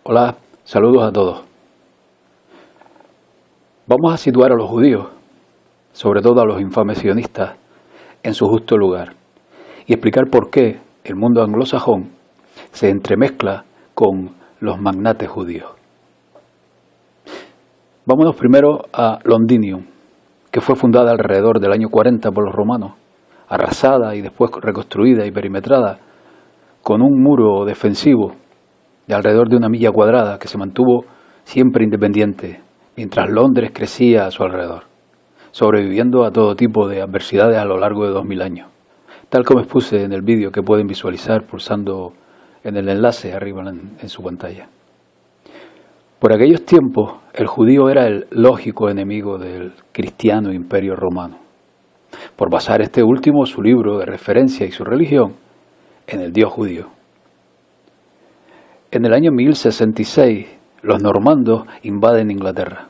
Hola, saludos a todos. Vamos a situar a los judíos, sobre todo a los infames sionistas, en su justo lugar y explicar por qué el mundo anglosajón se entremezcla con los magnates judíos. Vámonos primero a Londinium, que fue fundada alrededor del año 40 por los romanos, arrasada y después reconstruida y perimetrada con un muro defensivo de alrededor de 1 milla cuadrada que se mantuvo siempre independiente, mientras Londres crecía a su alrededor, sobreviviendo a todo tipo de adversidades a lo largo de 2000 años, tal como expuse en el vídeo que pueden visualizar pulsando en el enlace arriba en su pantalla. Por aquellos tiempos, el judío era el lógico enemigo del cristiano imperio romano, por basar este último su libro de referencia y su religión en el dios judío. En el año 1066, los normandos invaden Inglaterra,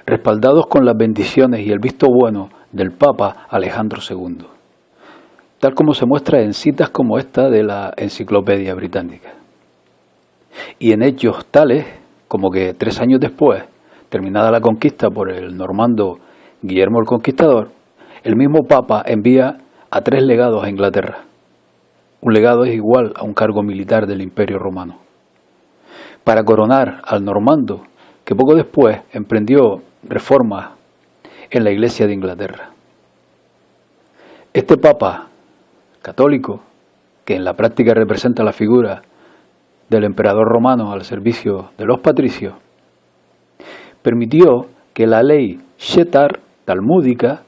respaldados con las bendiciones y el visto bueno del Papa Alejandro II, tal como se muestra en citas como esta de la Enciclopedia Británica. Y en hechos tales como que 3 años después, terminada la conquista por el normando Guillermo el Conquistador, el mismo Papa envía a 3 legados a Inglaterra. Un legado es igual a un cargo militar del Imperio Romano, para coronar al normando que poco después emprendió reformas en la Iglesia de Inglaterra. Este Papa católico, que en la práctica representa la figura del emperador romano al servicio de los patricios, permitió que la ley Shetar talmúdica,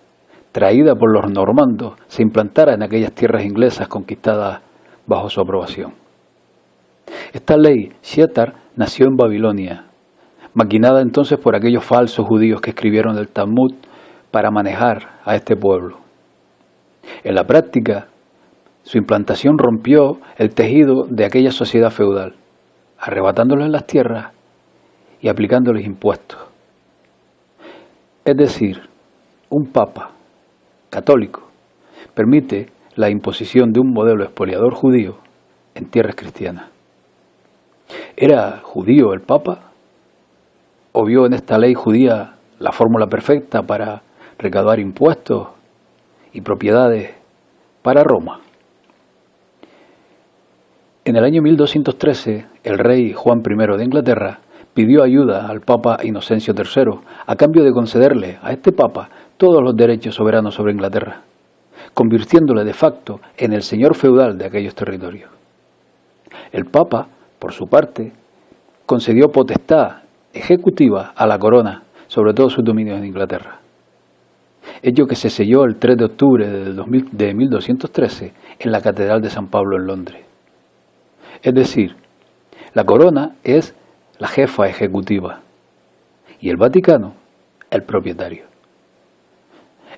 traída por los normandos, se implantara en aquellas tierras inglesas conquistadas bajo su aprobación. Esta ley Shetar nació en Babilonia, maquinada entonces por aquellos falsos judíos que escribieron el Talmud para manejar a este pueblo. En la práctica, su implantación rompió el tejido de aquella sociedad feudal, arrebatándoles las tierras y aplicándoles impuestos. Es decir, un papa católico permite la imposición de un modelo expoliador judío en tierras cristianas. ¿Era judío el papa? ¿O vio en esta ley judía la fórmula perfecta para recaudar impuestos y propiedades para Roma? En el año 1213, el rey Juan I de Inglaterra pidió ayuda al Papa Inocencio III a cambio de concederle a este Papa todos los derechos soberanos sobre Inglaterra, convirtiéndole de facto en el señor feudal de aquellos territorios. El Papa, por su parte, concedió potestad ejecutiva a la corona sobre todos sus dominios en Inglaterra, hecho que se selló el 3 de octubre de 1213 en la Catedral de San Pablo en Londres. Es decir, la corona es la jefa ejecutiva y el Vaticano el propietario.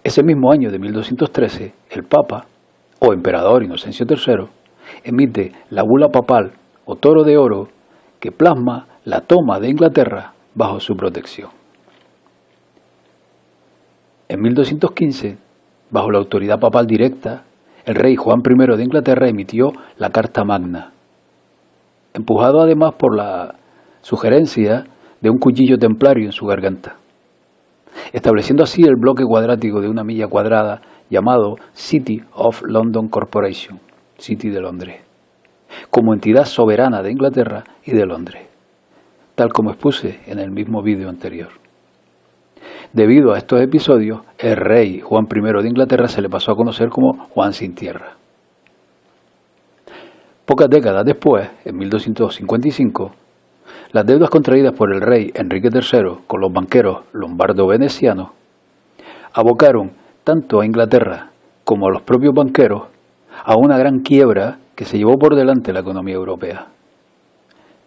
Ese mismo año de 1213, el Papa, o Emperador Inocencio III, emite la bula papal o toro de oro que plasma la toma de Inglaterra bajo su protección. En 1215, bajo la autoridad papal directa, el rey Juan I de Inglaterra emitió la Carta Magna, empujado además por la sugerencia de un cuchillo templario en su garganta, estableciendo así el bloque cuadrático de 1 milla cuadrada llamado City of London Corporation, City de Londres, como entidad soberana de Inglaterra y de Londres, tal como expuse en el mismo vídeo anterior. Debido a estos episodios, el rey Juan I de Inglaterra se le pasó a conocer como Juan sin tierra. Pocas décadas después, en 1255, las deudas contraídas por el rey Enrique III con los banqueros lombardo-venecianos abocaron tanto a Inglaterra como a los propios banqueros a una gran quiebra que se llevó por delante la economía europea.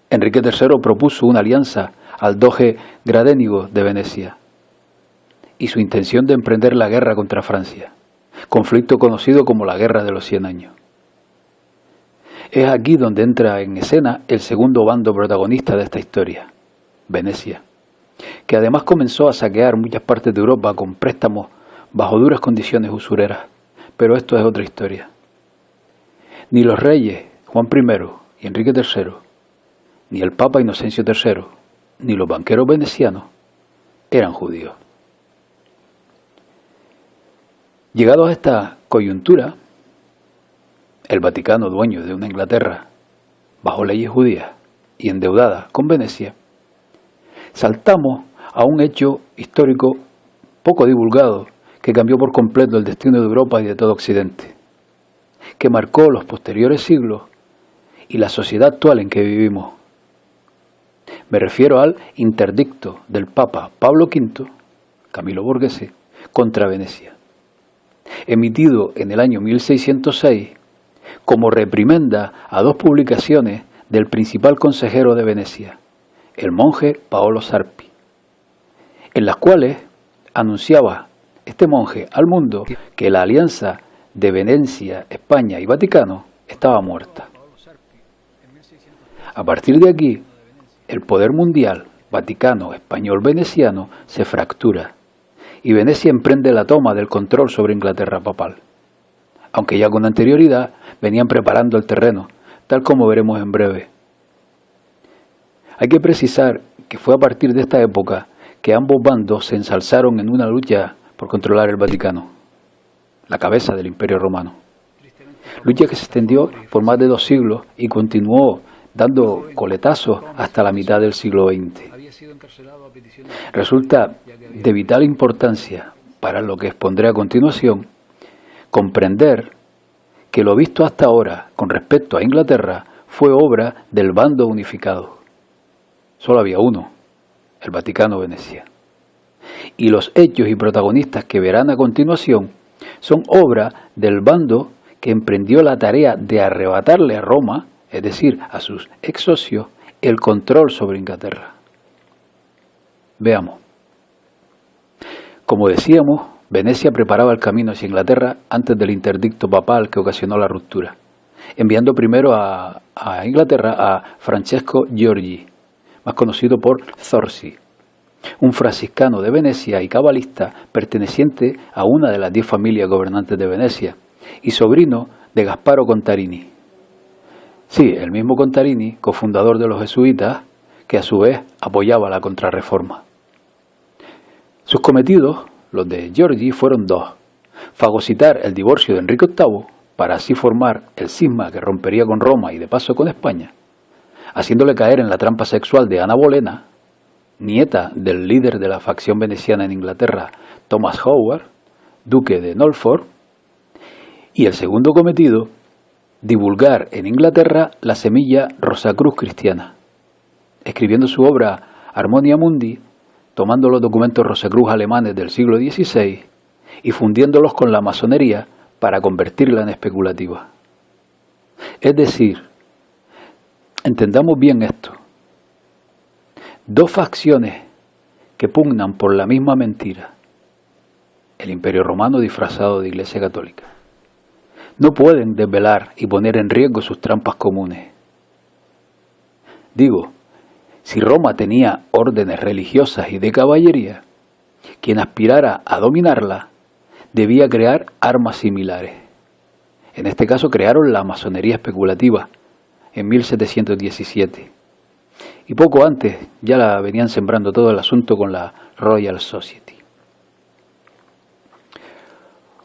Enrique III propuso una alianza al doge Gradenigo de Venecia y su intención de emprender la guerra contra Francia, conflicto conocido como la Guerra de los 100 años. Es aquí donde entra en escena el segundo bando protagonista de esta historia, Venecia, que además comenzó a saquear muchas partes de Europa con préstamos bajo duras condiciones usureras, pero esto es otra historia. Ni los reyes Juan I y Enrique III, ni el Papa Inocencio III, ni los banqueros venecianos eran judíos. Llegados a esta coyuntura, el Vaticano, dueño de una Inglaterra bajo leyes judías y endeudada con Venecia, saltamos a un hecho histórico poco divulgado que cambió por completo el destino de Europa y de todo Occidente, que marcó los posteriores siglos y la sociedad actual en que vivimos. Me refiero al interdicto del Papa Pablo V, Camilo Borghese, contra Venecia, emitido en el año 1606 como reprimenda a dos publicaciones del principal consejero de Venecia, el monje Paolo Sarpi, en las cuales anunciaba este monje al mundo que la alianza de Venecia, España y Vaticano estaba muerta. A partir de aquí, el poder mundial, Vaticano, español, veneciano, se fractura y Venecia emprende la toma del control sobre Inglaterra papal, aunque ya con anterioridad venían preparando el terreno, tal como veremos en breve. Hay que precisar que fue a partir de esta época que ambos bandos se ensalzaron en una lucha por controlar el Vaticano, la cabeza del Imperio Romano. Lucha que se extendió por más de 2 siglos y continuó dando coletazos hasta la mitad del siglo XX. Resulta de vital importancia, para lo que expondré a continuación, comprender que lo visto hasta ahora con respecto a Inglaterra fue obra del bando unificado. Solo había uno, el Vaticano-Venecia. Y los hechos y protagonistas que verán a continuación son obra del bando que emprendió la tarea de arrebatarle a Roma, es decir, a sus ex socios, el control sobre Inglaterra. Veamos. Como decíamos, Venecia preparaba el camino hacia Inglaterra antes del interdicto papal que ocasionó la ruptura, enviando primero a Inglaterra a Francesco Giorgi, más conocido por Zorzi, un franciscano de Venecia y cabalista perteneciente a una de las 10 familias gobernantes de Venecia y sobrino de Gasparo Contarini. Sí, el mismo Contarini, cofundador de los jesuitas, que a su vez apoyaba la Contrarreforma. Sus cometidos, los de Giorgi, fueron 2: fagocitar el divorcio de Enrique VIII para así formar el cisma que rompería con Roma y de paso con España, haciéndole caer en la trampa sexual de Ana Bolena, nieta del líder de la facción veneciana en Inglaterra, Thomas Howard, duque de Norfolk. Y el segundo cometido, divulgar en Inglaterra la semilla Rosacruz cristiana, escribiendo su obra Harmonia Mundi, tomando los documentos Rosacruz alemanes del siglo XVI y fundiéndolos con la masonería para convertirla en especulativa. Es decir, entendamos bien esto: 2 facciones que pugnan por la misma mentira, el Imperio Romano disfrazado de Iglesia Católica, no pueden desvelar y poner en riesgo sus trampas comunes. Digo, si Roma tenía órdenes religiosas y de caballería, quien aspirara a dominarla debía crear armas similares. En este caso crearon la masonería especulativa en 1717. Y poco antes ya la venían sembrando todo el asunto con la Royal Society.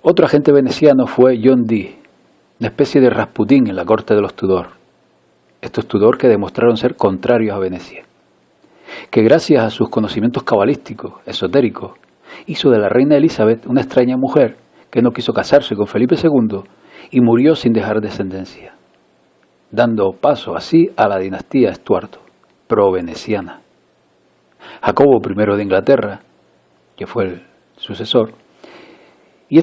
Otro agente veneciano fue John Dee, una especie de Rasputín en la corte de los Tudor. Estos Tudor que demostraron ser contrarios a Venecia, que gracias a sus conocimientos cabalísticos, esotéricos, hizo de la reina Elizabeth una extraña mujer que no quiso casarse con Felipe II y murió sin dejar descendencia, dando paso así a la dinastía Estuardo, pro-veneciana. Jacobo I de Inglaterra, que fue el sucesor, y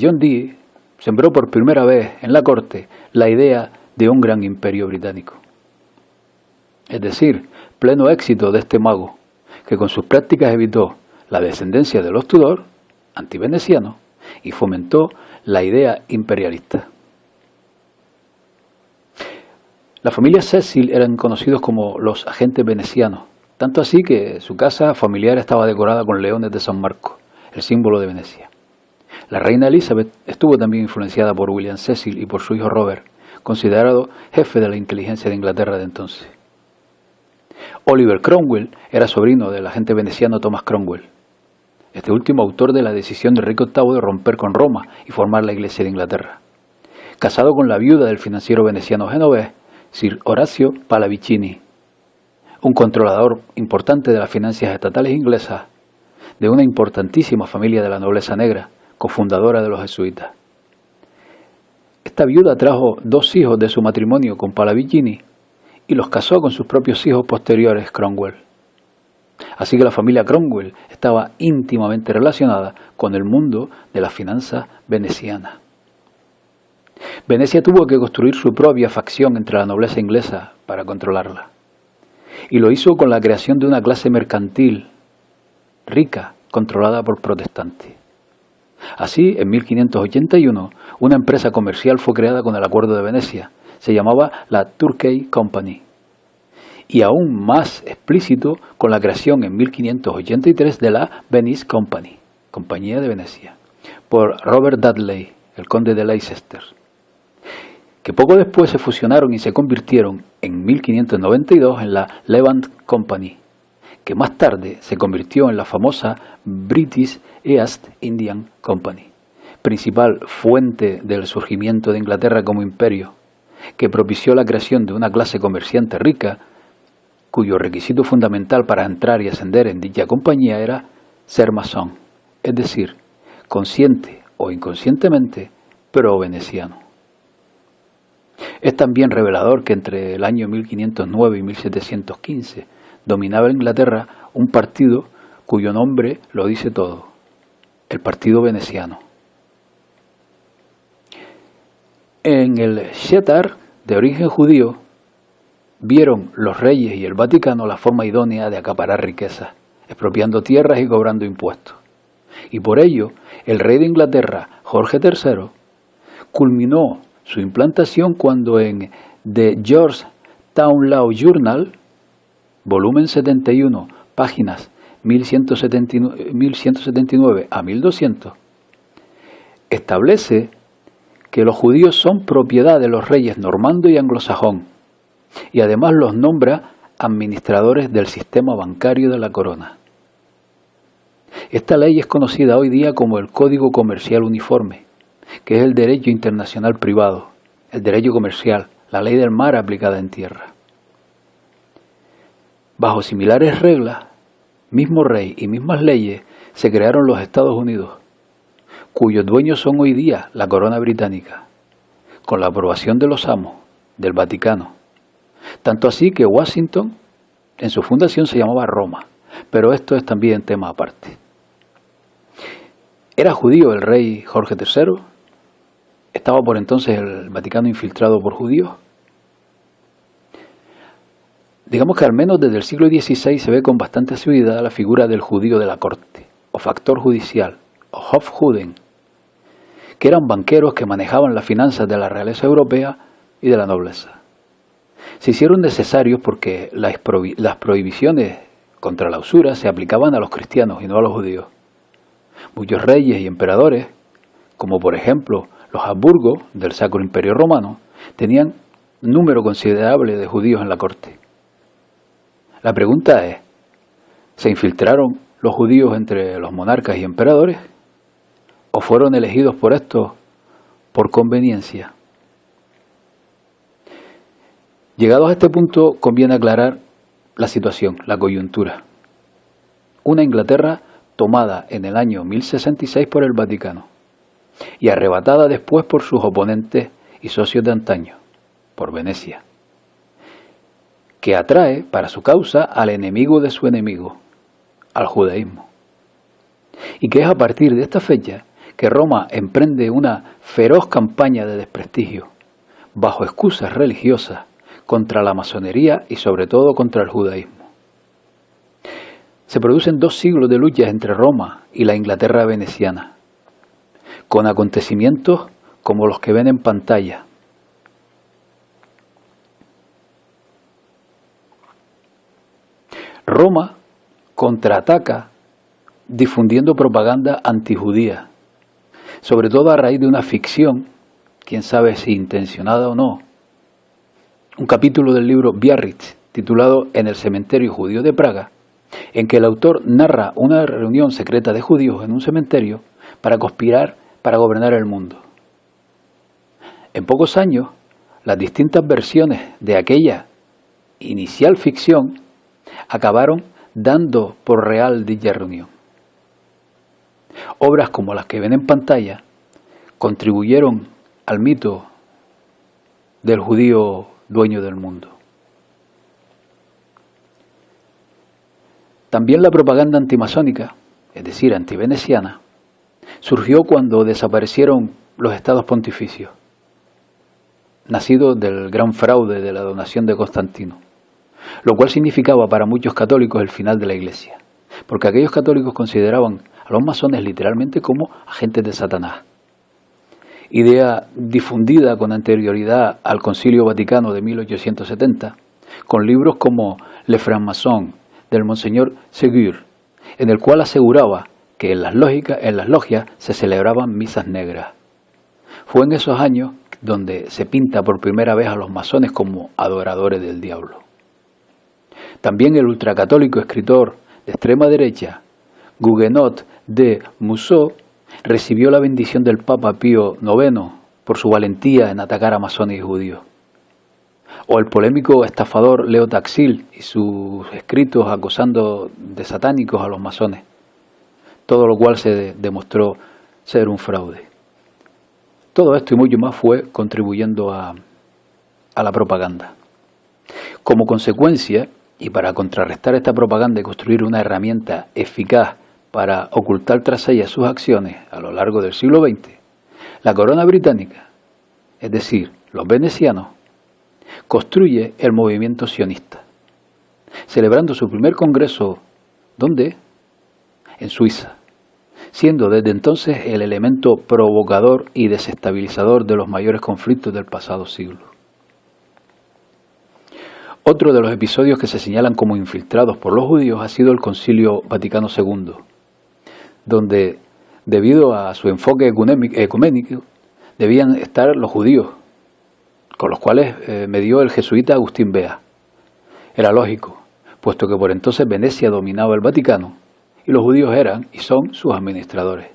John Dee sembró por primera vez en la corte la idea de un gran imperio británico. Es decir, pleno éxito de este mago, que con sus prácticas evitó la descendencia de los Tudor, antivenecianos, y fomentó la idea imperialista. La familia Cecil eran conocidos como los agentes venecianos, tanto así que su casa familiar estaba decorada con leones de San Marco, el símbolo de Venecia. La reina Elizabeth estuvo también influenciada por William Cecil y por su hijo Robert, considerado jefe de la inteligencia de Inglaterra de entonces. Oliver Cromwell era sobrino del agente veneciano Thomas Cromwell, este último autor de la decisión de Enrique VIII de romper con Roma y formar la Iglesia de Inglaterra. Casado con la viuda del financiero veneciano genovés, Sir Horacio Pallavicini, un controlador importante de las finanzas estatales inglesas, de una importantísima familia de la nobleza negra, cofundadora de los jesuitas. Esta viuda trajo 2 hijos de su matrimonio con Pallavicini y los casó con sus propios hijos posteriores, Cromwell. Así que la familia Cromwell estaba íntimamente relacionada con el mundo de las finanzas venecianas. Venecia tuvo que construir su propia facción entre la nobleza inglesa para controlarla. Y lo hizo con la creación de una clase mercantil rica, controlada por protestantes. Así, en 1581, una empresa comercial fue creada con el Acuerdo de Venecia. Se llamaba la Turkey Company. Y aún más explícito con la creación en 1583 de la Venice Company, Compañía de Venecia, por Robert Dudley, el conde de Leicester, que poco después se fusionaron y se convirtieron en 1592 en la Levant Company, que más tarde se convirtió en la famosa British East Indian Company, principal fuente del surgimiento de Inglaterra como imperio, que propició la creación de una clase comerciante rica, cuyo requisito fundamental para entrar y ascender en dicha compañía era ser masón, es decir, consciente o inconscientemente pro-veneciano. Es también revelador que entre el año 1509 y 1715 dominaba Inglaterra un partido cuyo nombre lo dice todo, el Partido Veneciano. En el Shetar, de origen judío, vieron los reyes y el Vaticano la forma idónea de acaparar riquezas, expropiando tierras y cobrando impuestos. Y por ello, el rey de Inglaterra, Jorge III, culminó su implantación cuando en The Georgetown Law Journal, volumen 71, páginas 1179 a 1200, establece que los judíos son propiedad de los reyes normando y anglosajón, y además los nombra administradores del sistema bancario de la corona. Esta ley es conocida hoy día como el Código Comercial Uniforme, que es el derecho internacional privado, el derecho comercial, la ley del mar aplicada en tierra. Bajo similares reglas, mismo rey y mismas leyes, se crearon los Estados Unidos, cuyos dueños son hoy día la corona británica, con la aprobación de los amos, del Vaticano. Tanto así que Washington, en su fundación, se llamaba Roma, pero esto es también tema aparte. ¿Era judío el rey Jorge III? ¿Estaba por entonces el Vaticano infiltrado por judíos? Digamos que al menos desde el siglo XVI se ve con bastante asiduidad la figura del judío de la corte, o factor judicial, o Hofjuden, que eran banqueros que manejaban las finanzas de la realeza europea y de la nobleza. Se hicieron necesarios porque las prohibiciones contra la usura se aplicaban a los cristianos y no a los judíos. Muchos reyes y emperadores, como por ejemplo los Habsburgo del Sacro Imperio Romano, tenían un número considerable de judíos en la corte. La pregunta es, ¿se infiltraron los judíos entre los monarcas y emperadores? ¿O fueron elegidos por estos por conveniencia? Llegados a este punto, conviene aclarar la situación, la coyuntura. Una Inglaterra tomada en el año 1066 por el Vaticano y arrebatada después por sus oponentes y socios de antaño, por Venecia, que atrae para su causa al enemigo de su enemigo, al judaísmo. Y que es a partir de esta fecha que Roma emprende una feroz campaña de desprestigio, bajo excusas religiosas, contra la masonería y sobre todo contra el judaísmo. Se producen 2 siglos de luchas entre Roma y la Inglaterra veneciana, con acontecimientos como los que ven en pantalla. Roma contraataca difundiendo propaganda antijudía, sobre todo a raíz de una ficción, quién sabe si intencionada o no, un capítulo del libro Biarritz, titulado En el cementerio judío de Praga, en que el autor narra una reunión secreta de judíos en un cementerio para conspirar para gobernar el mundo. En pocos años, las distintas versiones de aquella inicial ficción acabaron dando por real dicha reunión. Obras como las que ven en pantalla contribuyeron al mito del judío dueño del mundo. También la propaganda antimasónica, es decir, antiveneciana, surgió cuando desaparecieron los estados pontificios, nacidos del gran fraude de la donación de Constantino, lo cual significaba para muchos católicos el final de la Iglesia, porque aquellos católicos consideraban a los masones literalmente como agentes de Satanás. Idea difundida con anterioridad al Concilio Vaticano de 1870, con libros como Le Franc-Maçon del Monseñor Ségur, en el cual aseguraba que en las logias se celebraban misas negras. Fue en esos años donde se pinta por primera vez a los masones como adoradores del diablo. También el ultracatólico escritor de extrema derecha, Huguenot de Mousseau, recibió la bendición del Papa Pío IX por su valentía en atacar a masones y judíos. O el polémico estafador Leo Taxil y sus escritos acusando de satánicos a los masones, todo lo cual se demostró ser un fraude. Todo esto y mucho más fue contribuyendo a la propaganda. Como consecuencia, y para contrarrestar esta propaganda y construir una herramienta eficaz para ocultar tras ella sus acciones a lo largo del siglo XX, la corona británica, es decir, los venecianos, construye el movimiento sionista, celebrando su primer congreso, ¿dónde? En Suiza, siendo desde entonces el elemento provocador y desestabilizador de los mayores conflictos del pasado siglo. Otro de los episodios que se señalan como infiltrados por los judíos ha sido el Concilio Vaticano II, donde, debido a su enfoque ecuménico, debían estar los judíos, con los cuales medió el jesuita Agustín Bea. Era lógico, puesto que por entonces Venecia dominaba el Vaticano y los judíos eran y son sus administradores.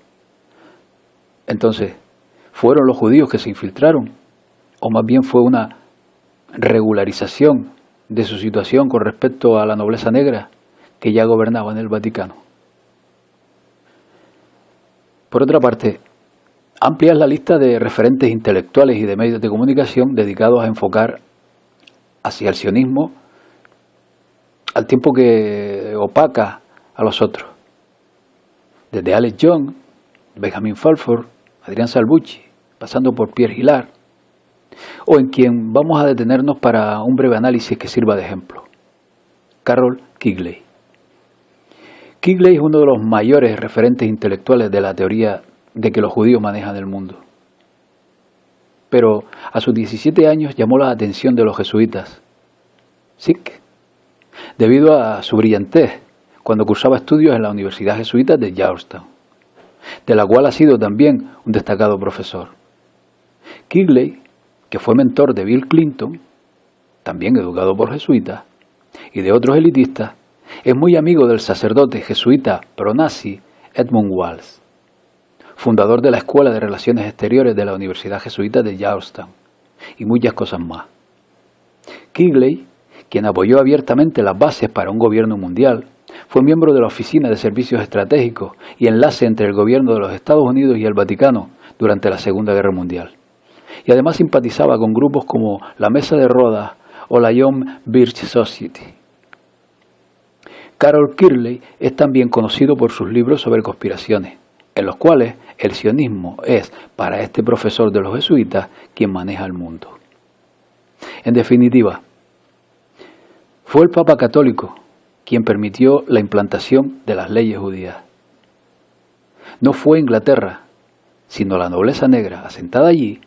Entonces, ¿fueron los judíos que se infiltraron? ¿O más bien fue una regularización de su situación con respecto a la nobleza negra que ya gobernaba en el Vaticano? Por otra parte, amplia es la lista de referentes intelectuales y de medios de comunicación dedicados a enfocar hacia el sionismo al tiempo que opaca a los otros. Desde Alex Jones, Benjamin Falford, Adrián Salvucci, pasando por Pierre Hillard, o en quien vamos a detenernos para un breve análisis que sirva de ejemplo, Carroll Quigley. Quigley es uno de los mayores referentes intelectuales de la teoría de que los judíos manejan el mundo. Pero a sus 17 años llamó la atención de los jesuitas, SIC, debido a su brillantez cuando cursaba estudios en la Universidad Jesuita de Georgetown, de la cual ha sido también un destacado profesor. Quigley, que fue mentor de Bill Clinton, también educado por jesuitas, y de otros elitistas, es muy amigo del sacerdote jesuita pro-nazi Edmund Walsh, fundador de la Escuela de Relaciones Exteriores de la Universidad Jesuita de Georgetown, y muchas cosas más. Quigley, quien apoyó abiertamente las bases para un gobierno mundial, fue miembro de la Oficina de Servicios Estratégicos y enlace entre el gobierno de los Estados Unidos y el Vaticano durante la Segunda Guerra Mundial. Y además simpatizaba con grupos como la Mesa de Rodas o la Young Birch Society. Carroll Quigley es también conocido por sus libros sobre conspiraciones, en los cuales el sionismo es, para este profesor de los jesuitas, quien maneja el mundo. En definitiva, fue el Papa Católico quien permitió la implantación de las leyes judías. No fue Inglaterra, sino la nobleza negra asentada allí,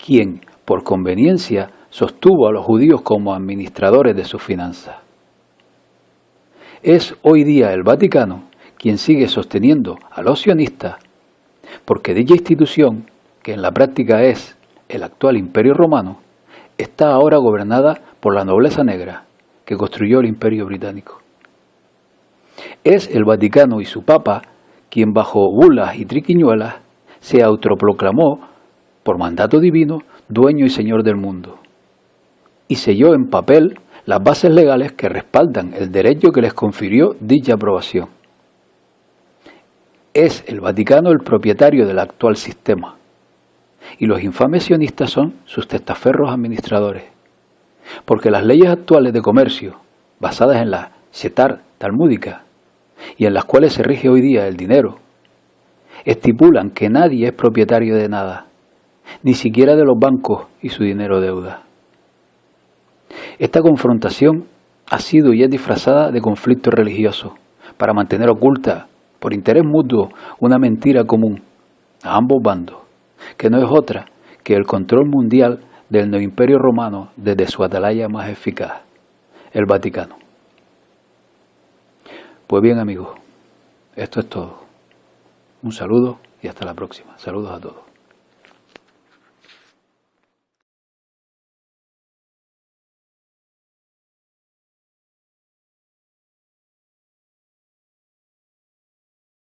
quien, por conveniencia, sostuvo a los judíos como administradores de sus finanzas. Es hoy día el Vaticano quien sigue sosteniendo a los sionistas, porque dicha institución, que en la práctica es el actual Imperio Romano, está ahora gobernada por la nobleza negra, que construyó el Imperio Británico. Es el Vaticano y su Papa quien bajo bulas y triquiñuelas se autoproclamó, por mandato divino, dueño y señor del mundo, y selló en papel las bases legales que respaldan el derecho que les confirió dicha aprobación. Es el Vaticano el propietario del actual sistema, y los infames sionistas son sus testaferros administradores, porque las leyes actuales de comercio, basadas en la Shetar talmúdica, y en las cuales se rige hoy día el dinero, estipulan que nadie es propietario de nada, ni siquiera de los bancos y su dinero deuda. Esta confrontación ha sido y es disfrazada de conflicto religioso, para mantener oculta, por interés mutuo, una mentira común a ambos bandos, que no es otra que el control mundial del neoimperio romano desde su atalaya más eficaz, el Vaticano. Pues bien, amigos, esto es todo. Un saludo y hasta la próxima. Saludos a todos.